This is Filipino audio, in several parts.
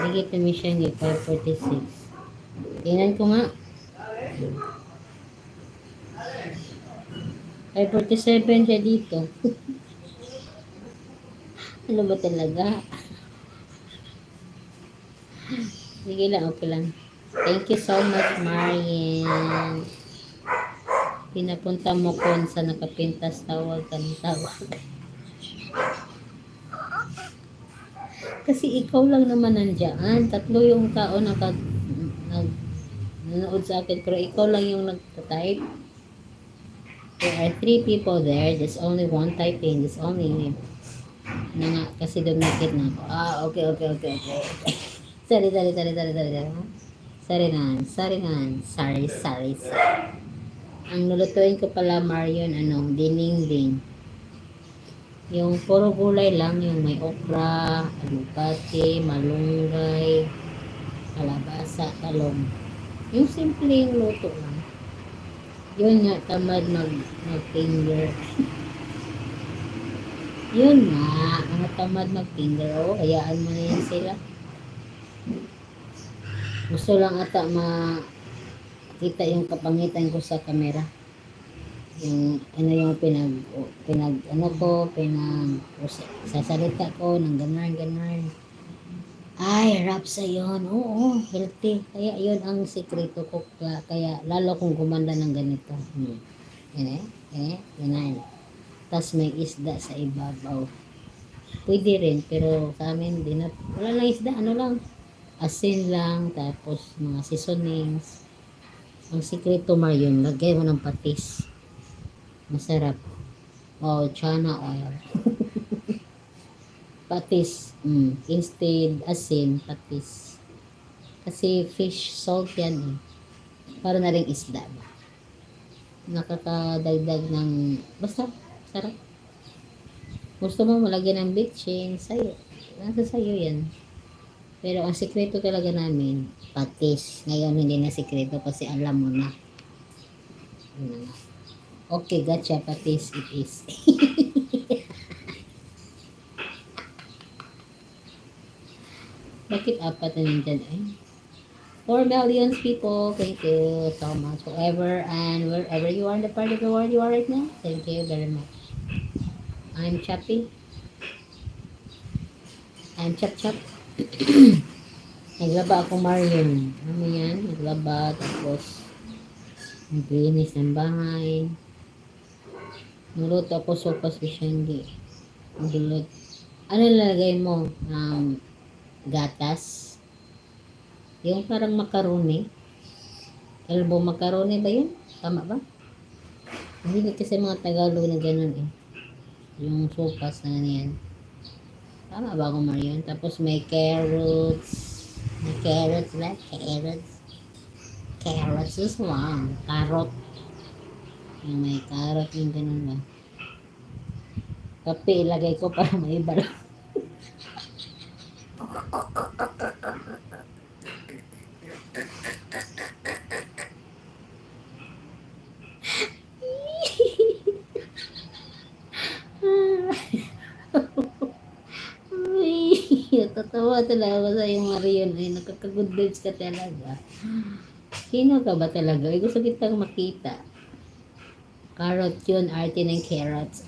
Bigay pa mi siya ng 546. Tingnan ko nga. 547 siya dito. Ano ba talaga? Sige lang, okay lang. Thank you so much, Marian. Pinapunta mo kon sa nakapintas, tawag ka ng tawag. Kasi ikaw lang naman nandiyan. Tatlo yung tao nanood sa akin, pero ikaw lang yung nagtatype. There are 3 people there. There's only one typing. There's only na nga, kasi dumitit na ako. Okay. Sorry. Sorry. Ang lulutuin ko pala, Marion, dinding. Yung puro gulay lang, yung may okra, alupati, malunggay, kalabasa, talong. Yung simpleng luto lang. Yun nga, tamad mag-finger. Yun nga, mga tamad mag-finger. Hayaan mo na yan sila. Gusto lang ata makita yung kapangitan ko sa camera. Yung sasalita ko ng ganar. Ay, harap sa yun. Oo, healthy. Kaya yun ang sikreto ko. Kaya lalo kong gumanda ng ganito. Yan. Tas may isda sa ibabaw. Pwede rin, pero sa amin, wala lang isda, asin lang, tapos mga seasonings. Ang sikreto, Marion, lagay mo ng patis. Masarap. Chana oil. Patis. Instead, asin, patis. Kasi fish salt yan eh. Para na rin isda ba. Nakakadagdag ng, basta, sarap. Gusto mo malagyan ng bitchin, sa'yo. Nasa sa'yo yan. Pero ang sikreto talaga namin, patis. Ngayon hindi na sikreto kasi alam mo na. Okay, gotcha, patis it is. Bakit apat na nandyan? 4 million people, thank you so much. Whoever and wherever you are in the part of the world you are right now, thank you very much. I'm Chappy. I'm Chap. Naglaba ako, Marion. Ano yan? Naglaba, tapos naglinis ng bahay. Nagluto ako sopas bisyanggi. Nagluto. Ano lalagay mo? Gatas. Yung parang macaroni. Elbow macaroni ba yun? Tama ba? Hindi kasi mga Tagalog na ganun eh. Yung sopas na yan. Tama ba ako, Marion? Tapos may carrots. May carrots ba? Carrots is one. Carrot. Yung may carrot yung ganun ba? Kape ilagay ko para may iba lang. Tatawa talaga sa yung Marion ay nakaka-good vibes ka talaga. Sino ka ba talaga? Ay, gusto kitang makita. Carrot yun, arte ng carrots.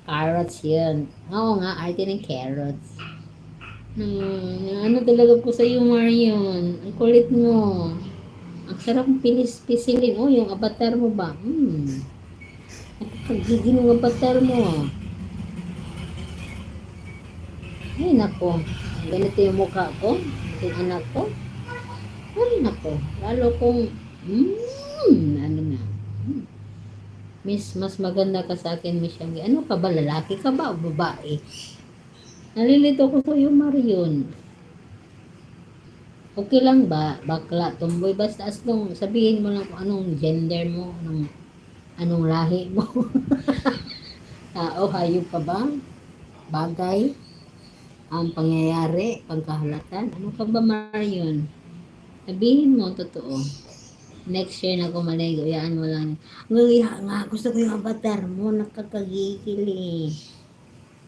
Carrots yun. Oo nga, arte ng carrots. Ano talaga ko sa iyo, Marion? Ang kulit mo. Ang sarap pisilin. Yung avatar mo ba? Nakakagigil yung avatar mo. Ay, nako. Ganito yung mukha ko. Yung anak ko. Ay, nako. Lalo kong, mas maganda ka sa akin, Miss Yangi. Ano ka ba? Lalaki ka ba o babae? Nalilito ko sa iyo, Marion. Okay lang ba? Bakla, tomboy, basta as long sabihin mo lang kung anong gender mo, anong lahi mo. Tao, hayop ka ba? Bagay? Ang pangyayari, pagkahalatan. Ano ka ba, Marion? Sabihin mo, totoo. Next year na kumaligo, yaan mo lang. Nga, gusto ko yung avatar mo, nakakagigil eh.